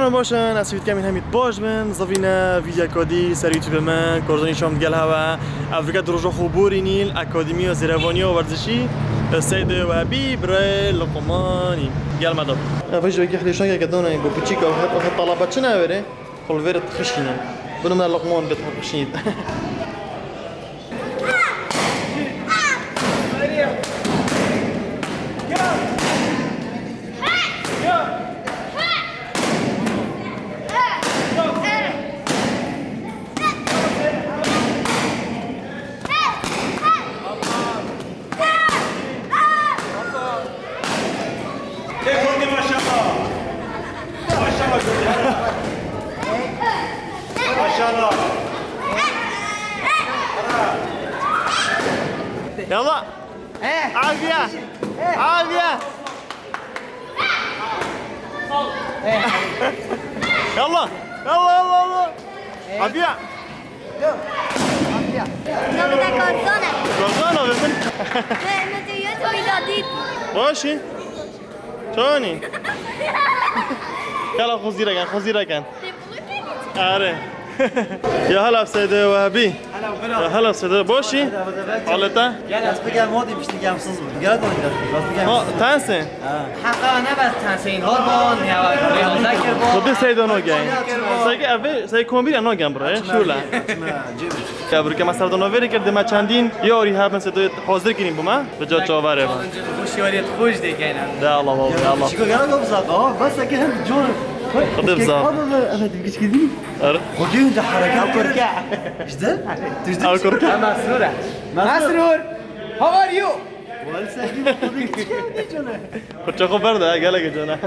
سلام باشن از ویدیو کمی همید باش من زوینا ویدیو کادی سر یوتیوب من کارزانی شام دیگه هوا افریقا دروژه خوبوری نیل اکادمی و زیروانی و ورزشی سید وهبی برای لقمانی گل مدام افریقا که خلیشان که دونه با بچیکا و طلبات چه نوره خل ورد خشینه بدون من لقمان بده خشینید يلا عافية عافية يلا يلا يلا عافية نبدأ كورسونة كورسونة بمن مديوته ويلاديت ماشي شوني يلا خذي كان آره يا هلا بسيد وهبي يا هلا بسيد باشي حالته يعني از بگم مادی بیشتر گمسوز بود گرد اون تنسه حقا نه بس تنسین ها بان یا ذکر بان خودی سید اونو گیم سید کمبیر اونو گیم برای شولا که برای که مثلا دانو وری کرده ما چندین یاری هم سید حاضر کنیم بوم به جا چاوره با خوشیاریت خوش دیگه ده الله والله الله چیکار کردم بزاق بس اگه هم جون خود بزاق انا دیگه کدی آره خودی ده حرکت کرکع اجده او کرکع مسرور how are you وال ساكن خودی جونه کچه خوب برده گله جونه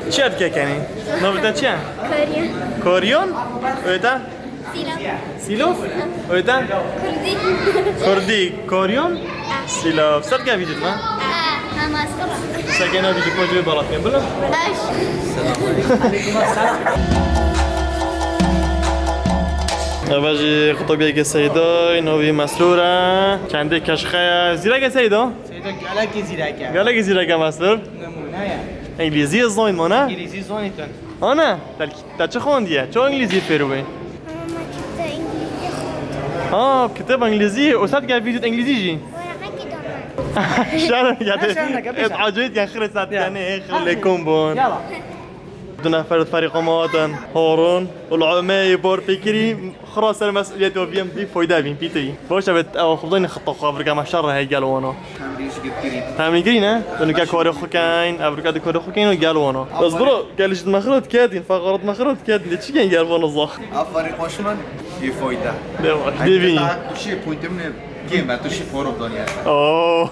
چی ات کنی؟ نوبت چیه؟ كوريا کوریون؟ اویتا؟ سيلاف سیلوف؟ اویتا؟ كردي کردی کوریون؟ سیلوف سر که ویدیو ما؟ نماز قرآن ساكنه ویدیو پوجی بالات کن بله؟ ايش باجي خطوبية كسيدة نوبي مسرورة كندي كشخة زيرا كسيدة سیدا گلکی زیرکه قال لك زيرا كمسرور نمونه انجليزي الزوين مانا انگلیسی زونیتون انا تا چه خوندیه چه انگلیزی فروی كتاب انجليزي وصدق قاعد فيديو انجليزي جي شارع يعني اتعجبت يعني خير ساعات يعني خير لكم بون يلا بدنا فرد فريق ماتن هارون والعماي بور فكري خلاص المسؤولية وبيم دي فايدة بين بيتي باش بت او خليني خطة خبر كم شر هاي قالوا انا تمرين كرينا لانه كا كوري خوكاين افريكا دي كوري خوكاين وقالوا انا بس برو قال جد مخرط كادين فقرت مخرط كادين ليش كان قالوا انا الظاهر آفرین خوشمن بیفایده. ديفين توشی پوینتم نه گیم و توشی فورم دنیا. اوه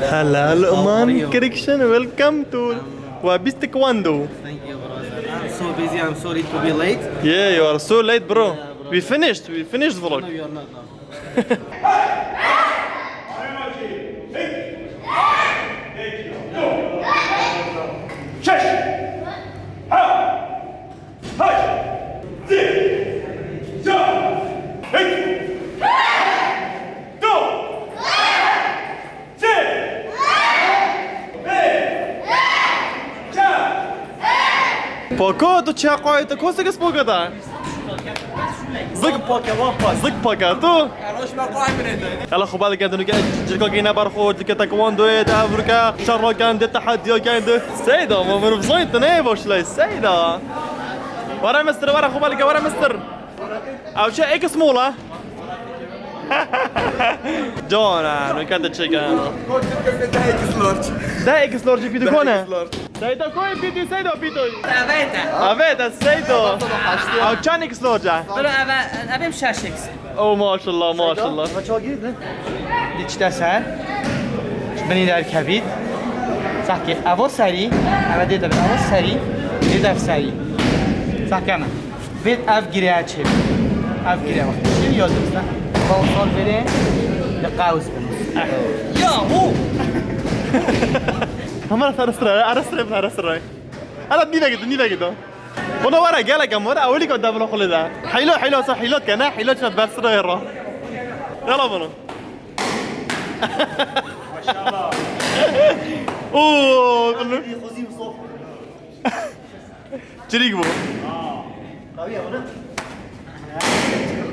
هلا الأمان كريكشن ويلكم تو وابيس تايكواندو Thank you brother I'm so busy I'm sorry to be late Yeah, you are so late bro. We finished the vlog. No you are not now Пока то чакай, то косик спока да. زق باكا تو روش ما قاعد من يلا خو بالك انه جلكو كاينه برخوت لك تايكواندو ايتا افريكا شر كان دي تحدي كان دي سيدا ما من بزايت نيفوش لا سيدا ورا مستر ورا خو بالك ورا مستر او شيء اكس مولا جونا نو كانت تشيكن ده اكس لورج بيدو كونه سيدا كوي بيدو سيدا بيدو افيتا سيدا او كان اكس لورج برو ابم شاشكس او ما شاء الله ما شاء الله بچه‌ها گیرید دیچ سر بنی در کبید ساکی اول سری اول دیده اول سری دیده سری ساکی اما بید اف گیره چه اف گیره وقتی چی یاد بسته با اصال بره لقاوز بنو یا هو هم أنا أرسل أنا دنيا كده بنا ورا قالك يا مرة أولي قد دبلو خلي ده حيلو صح حيلو كنا حيلو شد بس غيره يلا بنا ما شاء الله اوه كله تريق بو قوية هنا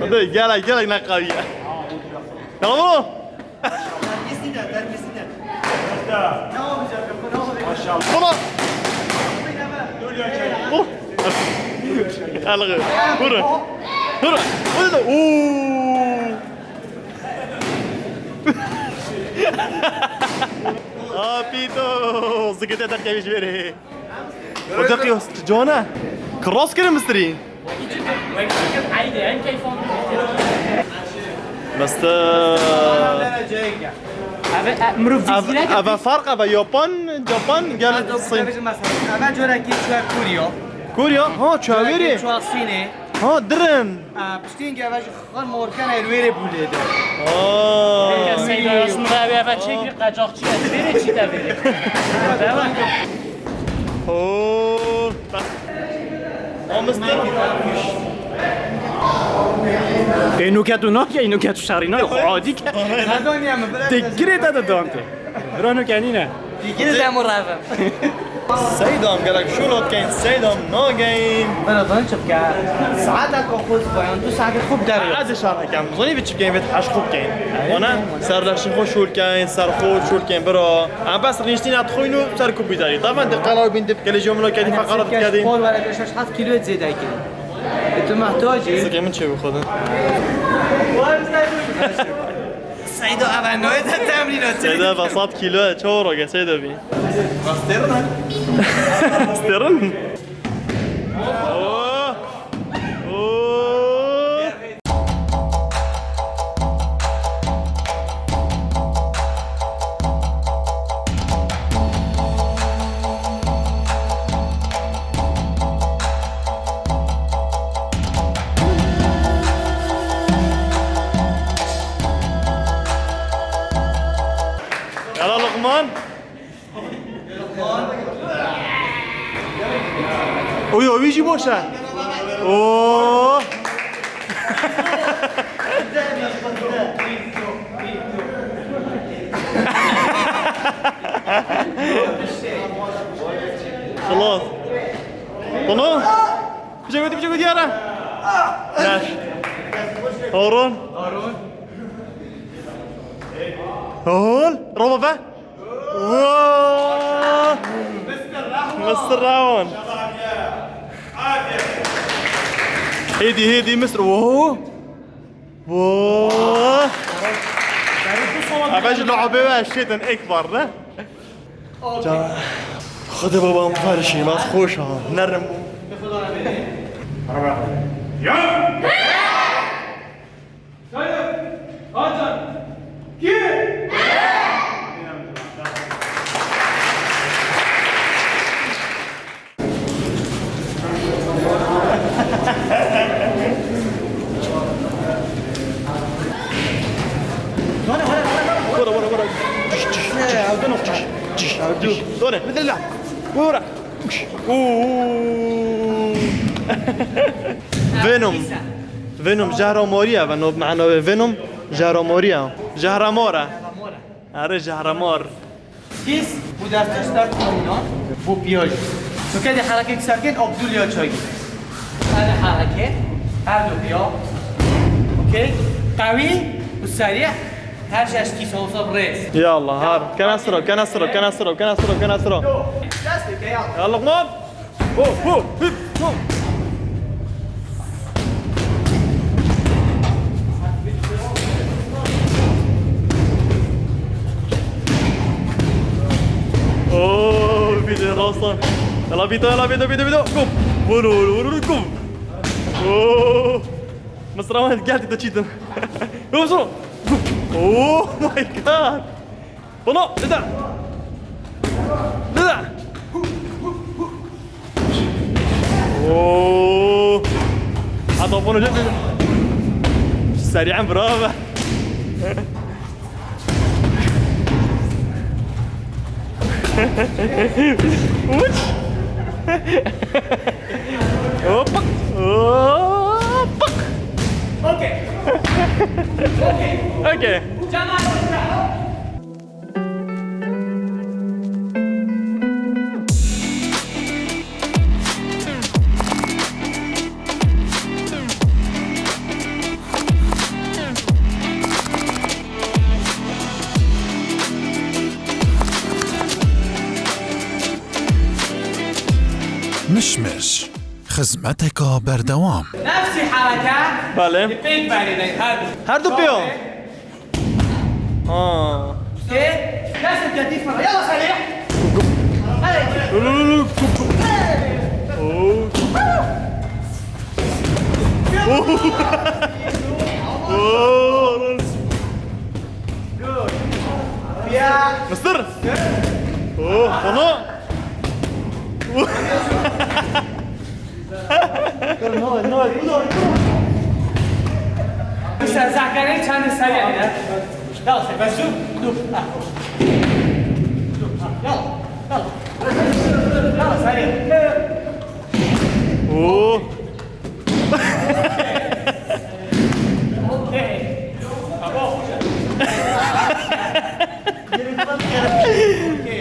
هذا قالك نقوية يلا بنا ما شاء الله الغي هرا اوه بيتو زكيت تركب جبري ودقيقة جوانا كروس كده مستري بس أبا فرق أبا يابان قال الصين أبا جورا كي شوار كوريا ها چاویری شوار صيني ها درن بشتين که باش خان مورکن ایرویره بوده سیدا راست مراوی اول چگری قجاقچی از بره چی تا بره اوه آمستر اینو که تو نه که اینو که تو شهرینا عادی که ندانی همه تگیره داده دانته برانو کنی نه دیگه دمو روم سيدام قالك شو لو كاين سيدام ناقين بلدان چپ کرد ساعتك خود باید تو ساعت خوب داری عاد شرح كان زوني بتشوف كاين بيت حش خوب كاين وانا صار لك شو شو كاين صار خود شو كاين برا انا بس ريشتين ادخلوا صار كمبيوتر طبعا قرار بين دب كل يوم لو كان فقرات كادين قول ولا 7 كيلو زياده كده انت محتاجی زكي من شو بخذ سعيدو اول نوع تمرینات سيدا بساط كيلو تشورو سيدا بي استرن اوه اوه يلا لقمان اوه ويجي بوشا اوه خلاص طنو بيجي ودي يارا ماشي هارون هول ربابة واو مستر راون هيدي مستر واو واو أباش لعبة شيطان أكبر ده خذ بابا مفرشي ما تخوش ها نرم دونه مثل اللعب ورا فينوم جهرموريا و معنا فينوم جهرموريا جهرمورا آره جهرمار کیس بو دستش در پایینا بو پیاج تو که حرکت سرکن عبدول یا چایی هذا حرکت هر دو بیا اوکی قوی و سریع هر جاش کیس اوصاب رئیس يلا هار كنسرو دست که يلا لقمان اوه فيديو راسا يلا بيتو قوم ولو قوم اوه مصراوان قاعد تشيتن اوه اوه ماي جاد بنا لا اوه هذا بنا جدا سريعا برافو وش هوبا هوبا اوكي اوكي مشمش خدمتك بردوام. نفس الحركة بله بيت بعدين هر دو بيهم اه اوكي لازم تهديف مرة يلا سريع مستر اوه طلع مش زعلانين كان سريع هنا يلا بس شوف يلا سريع اوه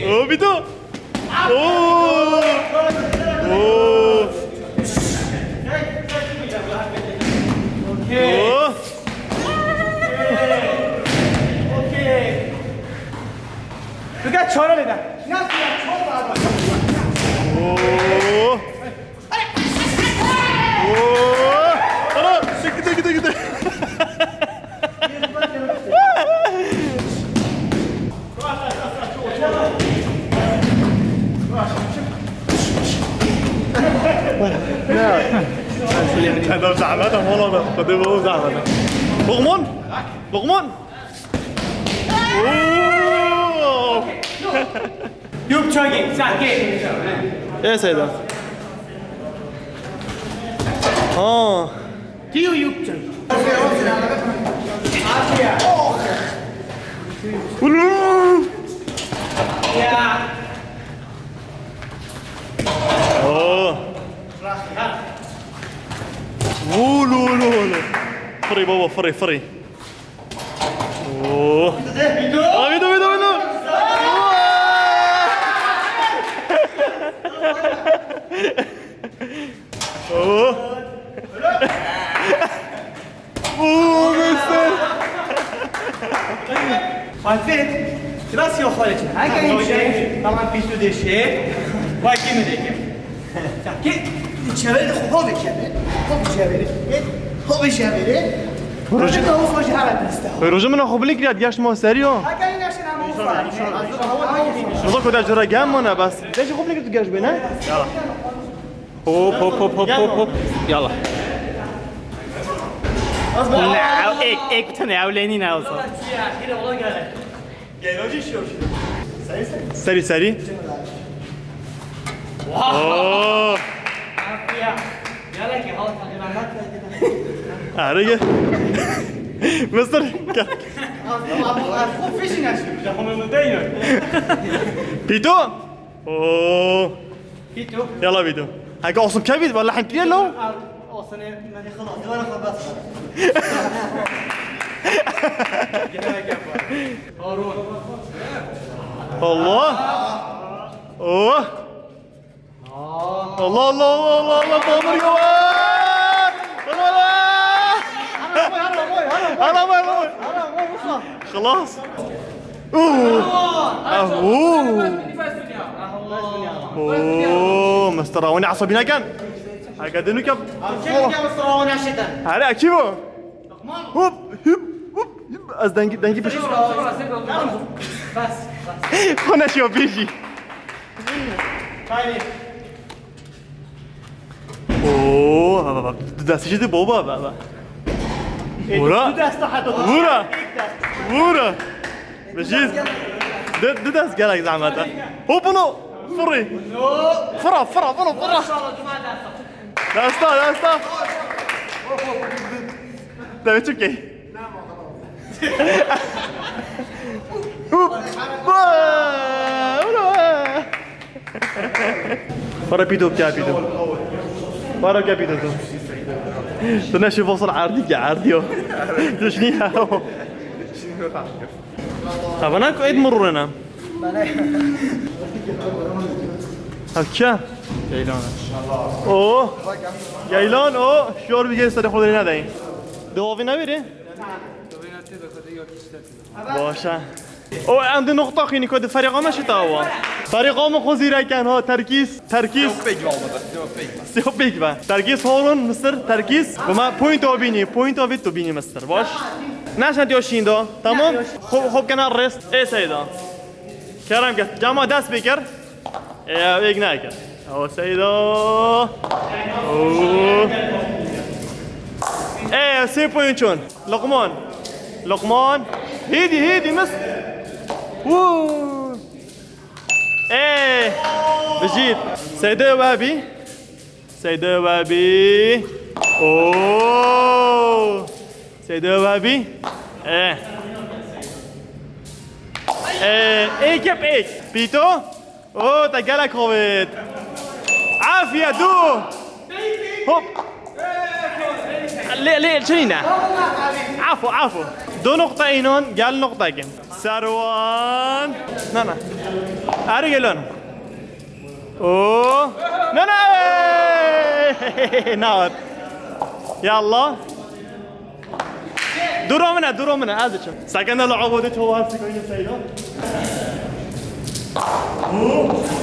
اوه بيتو اوه اوه اوه بقى شورا لنا اوه اوه خلاص كده كده كده هذا زعمتها والله قديم هو زعمتها لغمون لغمون اوه يوب تشوجي ساكي ايه سيدة اه كيو يوب تشوجي يا اوه لولو لولو فري بابا فري فري اوه بيدو بيدو بيدو اوه اوه مستر عارفين راسي وخالتي هاي يمشي طبعا في سود الشيء واقي من ذيك ساكي Ceveri hobi ceveri, hobi ceveri, hobi ceveri. Proje. Proje o hoje hala desta. روجا من اخو بليك رياد جاش مو سيريو Agora nós não نضرب كده جرا جام انا بس ليش اخو بليك تجاش بينا يلا هوب هوب هوب هوب هوب هوب يلا نعم ايك بتنعو ليني ناوصل سري سري اوه عرقة مستر بيتو اوه بيتو يلا بيتو هاي قاصم كبد ولا حنت له الله اوه الله الله الله الله الله طامر جواد الله خلاص اوه اوه مستراوني عصبينا كان هكذا نكب هلا كيفو هوب هوب هوب از دنگی بشه بس خونه شو بيجي اوه دستی شده بابا ورا ورا ورا بجيز دو دست قالك زعمتها هو بنو فري فرا فرا فرا فرا لا استا لا استا ده بتشوكي برا بيتو بكابيتو برا كابيتو تو نشوف وصل عردي عرديو تشنيها طب انا قاعد مرورنا هكذا اوه گیلان او شور میگه استاد خود ندهی دواوی نبیری؟ باشه او عند نقطه خینی کد فريقام شو تاوا فريقام خزيره كان ها تركيز سيو بيج با تركيز هورون مستر تركيز وما بوينت او بيني بوينت او تو بيني مستر باش نشان تيوشين دو تمام خوب كان الريست اي سيدا كلام قلت جامعه داس بيكر يا بيج نايكر او سيدا اوه ايه 3 بوينتون لقمان هيدي مس ووو ايه بجيت سيدة وابي اوه سيدة وابي ايه ايك بيتو اوه تقالك خوبت عافية دو هوب ليه شنينا عفو دو نقطة اينون قال نقطة كم سروان نانا ارجلون اوه نانا ناوت يلا دورو منا هذا شوف سكن لعبوا دي هو هسه كويس سيدو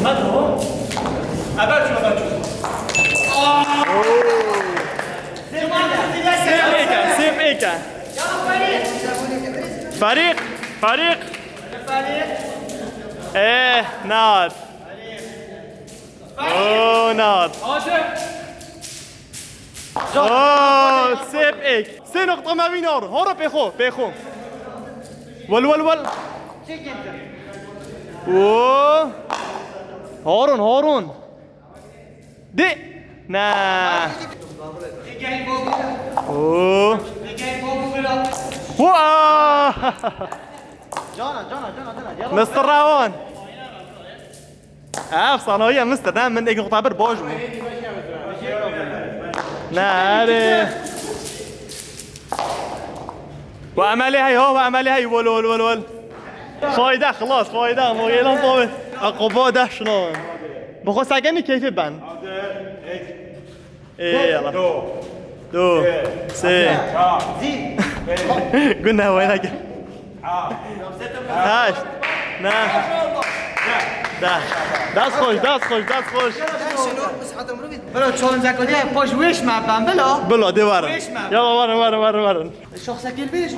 ما هو ابد سيب ايكا فريق ايه ناد اوه ناد اوه سيب ايك سي نقطة ما بين هورا بيخو ول اوه هورون دي نا اوه واه جانا مستر راون صناعية مستر نعم من ايجو طابر بوجو ناري وعملي هاي ول فايدة خلاص فايدة مغيلان طابر اقوبا ده شنو بخو ساقني كيف بان ايه يلا دو سي قلنا وينك هاش نا داس خوش برو چون زکودی پاش ویش مبن بلا دیوار يلا ورا شخصا گل بری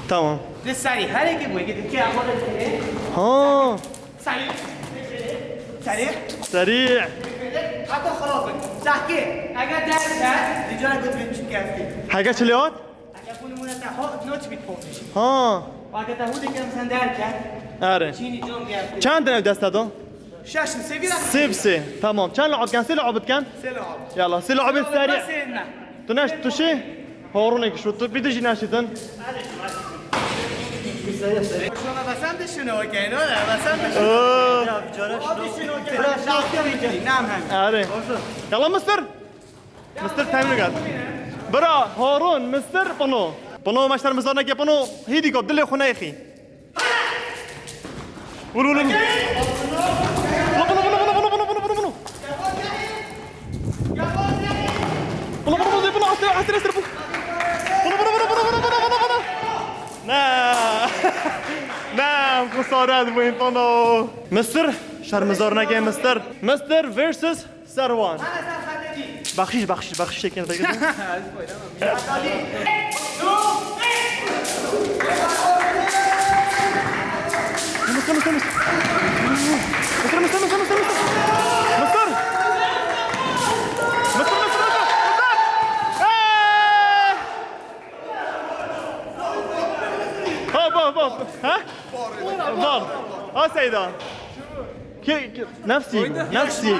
تمام سریع هر یکی بگید که ها سریع حتی خرابه زحکی اگر درد دیجا نگود بینش کردی حاجة شليات اگر پولمون تا نوت بیت پوزش ها و اگر تهودی که مثلا درد کرد آره چینی جون گرفتی چند دنيا دست دادو شش سيبي سي تمام كان لعب كان سي لعبت كان يلا سي لعبت سريع تناش تشي هورونك شو بيدجي ناشتن شما بسنده شنو کنه بسنده نعم هم آره يلا مستر تايم قاعد برا هورون مستر بنو مشتر مزارنا كي بنو هيدي قبل لي خنا اخي ولولو نعم خسارات وين طنو مستر شرمزارنا كي مستر فيرسس سروان بخشش كده بقى ها؟ فار سيدا نفسي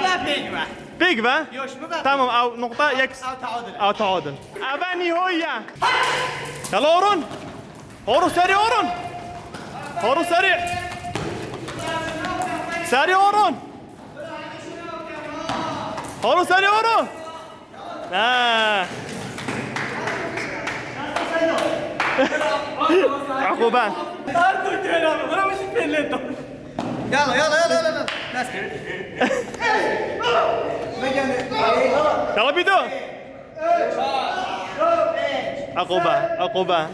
بيج با تمام او نقطة يكس او تعادل اباني هويا يلا هورون سريع هورون سريع هورون هارو سريع هارو عقوبة يلا يلا يلا يلا ناس يلا بيدو عقوبة عقوبة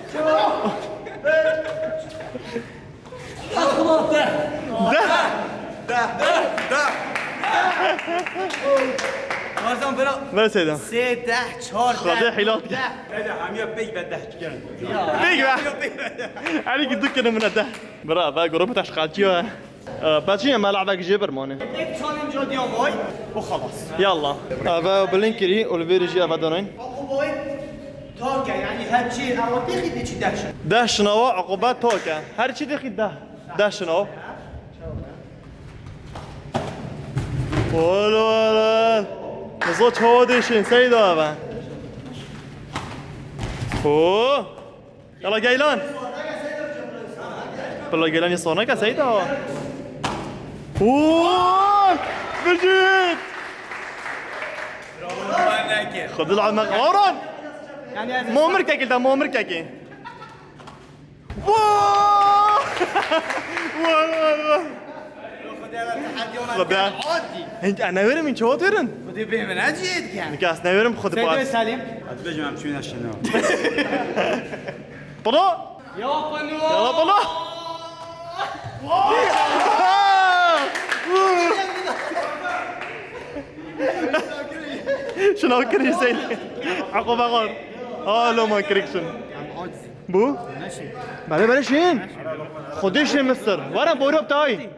مازن برو بله سيدا 3 10 4 خدا حيلات بيج بقى عليك الدكة من ده برا بقى جروب تاع شقاتيو باتشي ما لعبك جبر ماني تشالنج ديال باي وخلاص يلا ابا بلينكري اوليفير جي ابا دونين باي توكا يعني هادشي او تاخذ ديك داش ده شنو عقوبات توكا هر شي دخي ده شنو ولا نزوج هوديشين سيدا ابا اوه يلا جايلان والله جايلان يصونك يا سيدا اوه بجيت خذ العمق اورون يعني مو مركك ده مو مركك واو خذها انت انا ويرم من شو تيرن بدي بيه من اجيد يعني نكاس نويرم خذ سيدي باس سالم بجمع شو نشنو طلع يا بنو يلا طلع شنو كري سيد عقوبة غور لو ما كريكشن بو بله بله شين خودش مستر ورا بورو بتاعي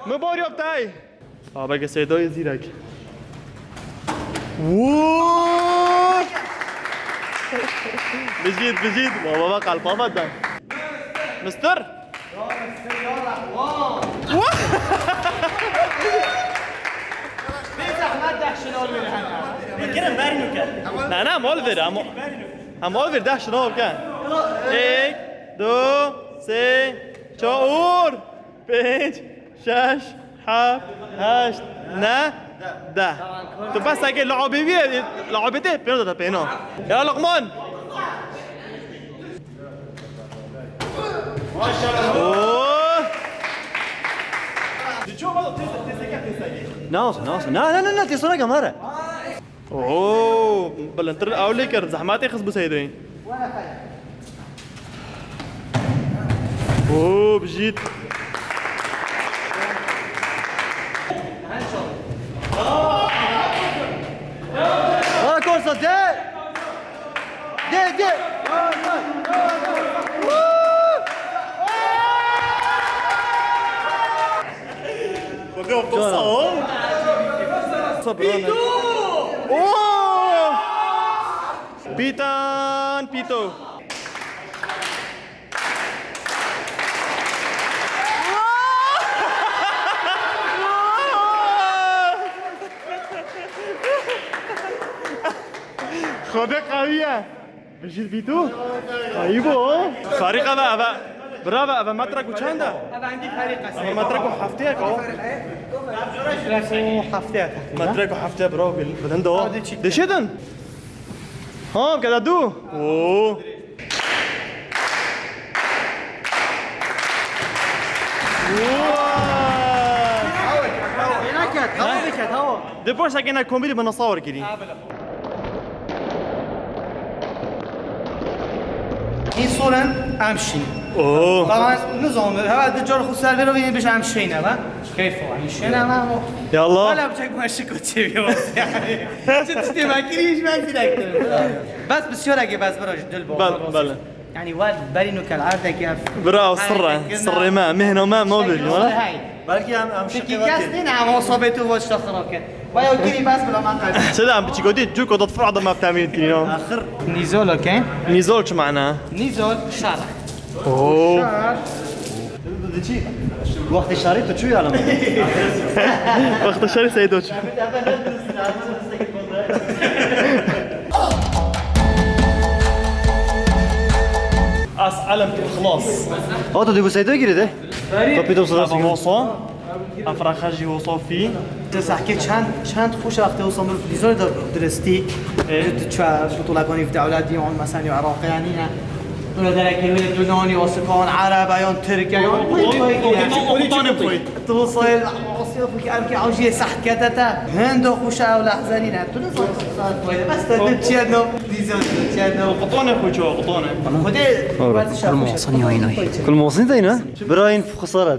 ما بورو بتاعي بقى سيدو زيرك ووو بجيد بابا بقى البابا ده مستر لا انا ام اولفر ده شنو كان 1 2 3 4 5 6 7 8 9 ده تو بس اجي لعبتي بينو ده بينو يا لقمان ما شاء الله لا تصير كمرة اوه بلنتر اوليكر زحماتي خصبو سيدين اوه بجيت كورسة دي خذوه بقصة بيتو اوه بيتان بيتو خذها قوية بجيت بيتو طيبو فريقة بقى برافو أبا مترك وشاندا انا عندي فريق أبا مترك وحفتيك أهو حفتات مترك وحفتيك برافو بدندو دشيدن ها كده دو اوه هوا ديبوش حكينا كوميدي بنصور كده این صورن امشي اوه طبعا نظام هذا الدجال خو سر برو ببین بش امشينا با كيف يعني شنا ما يلا ولا بچك ماشي كنت بس يعني چت ما كريش ما في دكتور بس بسیار اگه بس براش دل با بله يعني واد برينو كالعاده كيف برا الصرة ما مهنة ما بيجي ولا بلكي هم شكي كاستين عم صابته واش تخرك ويا كيري بس بلا ما قال سلام بتشيكودي جوكو تدفع ما بتعمل كينو اخر نيزول اوكي نيزول شو معناه نيزول شارع اوه وقت شريته شو يعلم وقت الشري سيدوش علم خلاص هذا دي بسيطة كده طب بيدو صلاة مصا افرخجی و صافی تسحكي چند خوش وقتی وصل دیزار درستی چه بطولة كوني في أولادي مثلا عراقيانية ولا ذلك لبناني وسكان عرب أيون تركي أيون قطانه بخوید توصل وصيفك أركي عوجي سحت كتتا هندو خوشة ولا حزنين توصل بس تبتشينو ديزار تبتشينو قطانه بخوید چه قطانه خدي وقت شاف كل موصين زينه براين في خسارة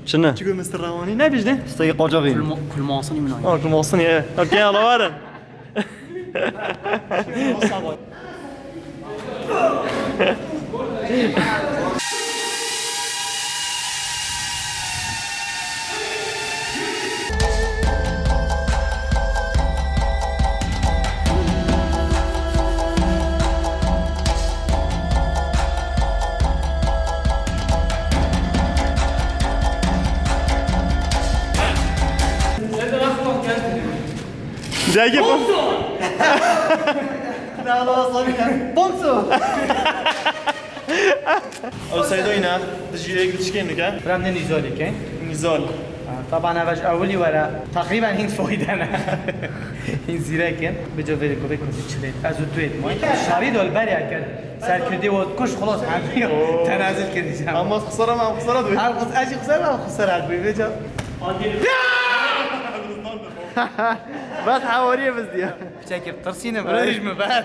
شنو؟ چگو مستر روانی نبیجده استيق قاجبين كل مواصني من هاي كل موصني ايه اوكي يلا وارن جاي لا لا صبي بومسو او سيدوينا تجي تشكين لك برامنا نزولي كين نزال طبعا أوج أولي ورا تقريبا هين فويدنا هين زيراكن بجو فيري كوبي كنت تشليت أزودويت ماي شاريد والبري أكل سركدي وكش خلاص حبي تنازل كذي جام اما خساره ما خساره دوي أشي خسارة خسارة عبي بجو بس حواريه بس دي شاكر ترسينا برايش مبات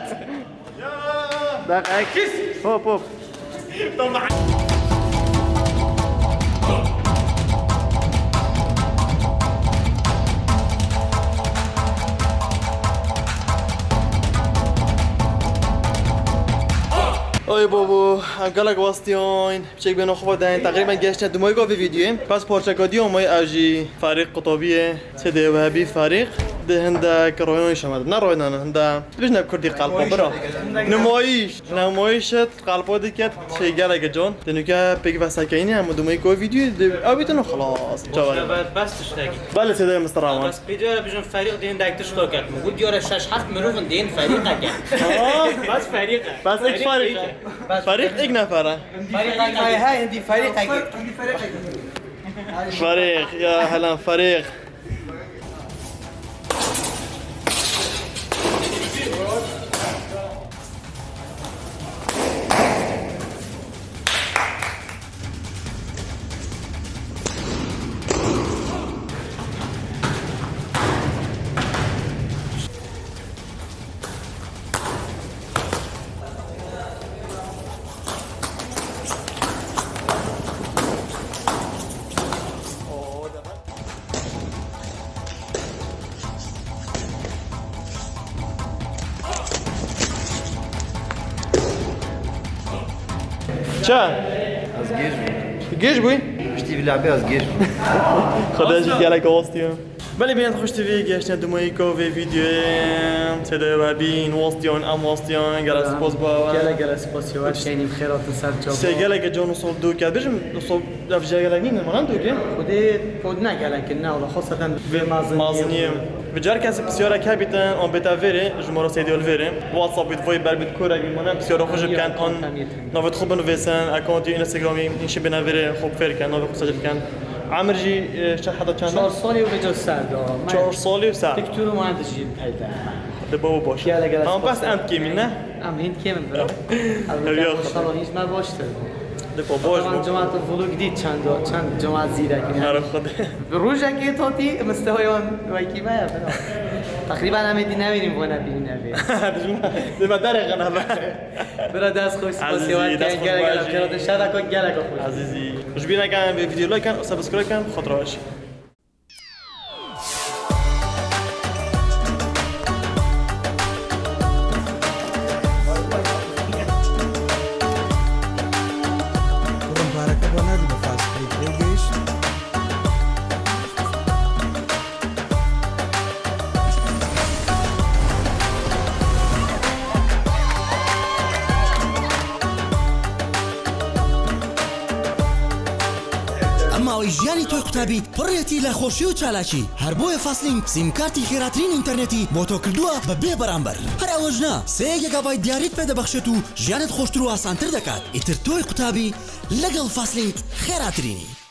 دقيقة كيس هوب هوب اوی بابو گلک واستیون چک بینو خوب داین تقریبا گشتن دو ماه گاوی ویدیو پس پارچکادی و مای اوجی فریق قطبیه چه ده وهبی فریق ده هنده کرایون شماد نه راینا هنده بیش نه کردی قلبا برا نمایشت قلبا دیگه چه گلک جان دنوکه پیک وسکینی هم دو ماه گاوی ویدیو اویتون خلاص جواب بس تشتاقي بله صدای مستر روان بس فيديو بيجون فريق دين داك تشتاق كات موجود ديور الشاش حرف مروفن دين فريقك بس فريقك بس ایک فریق ایک نفره هاي عندي فريق فريق يا هلا فريق چه؟ از گیج بود گیج بوی؟ پشتی بلعبه از گیج بود خدا جی گلک واستیون بله بیان خوش تیوی گشتن دومایی که ویدیو صدای و بین واستیون ام واستیون گل سپاس با گل سپاسیوات شینیم خیرات سر جاب سه گلک جان وصل دو کرد بجم وصل رفجا گلک نیم نمان دو که خودی خود نگلن که نه ولی خاصتا به مازنیم بجار کسی بسیار کبیتن آن بتا وره جمهور سیدیال وره واتساپ بیت وای بر بیت کورا گیمانم بسیار خوش بکن آن نوید خوب بنویسن اکانتی اینستاگرامی اینش بنا وره خوب فر کن نوید خوب سجل کن عمر جی چه حدا چند 4 سالی و بجا سر دا 4 سالی و سر دکتور مهندسی پیدا ده بابا باشه اما بس انت کیمی نه ام هند کیم برام البته مشتاق هیچ ما باشته ده باباش من جماعت فلوگ دید چند جماعت زیرا که هر خود روزا که تاتی مستوی اون وکی ما برام تقریبا همه دی نمیریم و نبینیم ده ما داره غنا برا دست خوش سپاسیوات کن گل خیرات شاد کن گل خوش عزیزی خوش بینه کن ویدیو لایک کن سابسکرایب کن خاطر باش ژیانی تۆی قوتابی پڕێتی لە خۆشی و چالاکی هەر بۆیە فاسلینگ سیمکارتی خێراترین ئینتەرنێتی بۆ تۆ کردووە بە بێ بەرامبەر هەر ئەوەش نا 3 گیگابایت دیاریت پێدەبەخشێت و ژیانت خۆشتر و ئاسانتر دەکات ئیتر تۆی قوتابی لەگەڵ فاسلینگ خێراترینی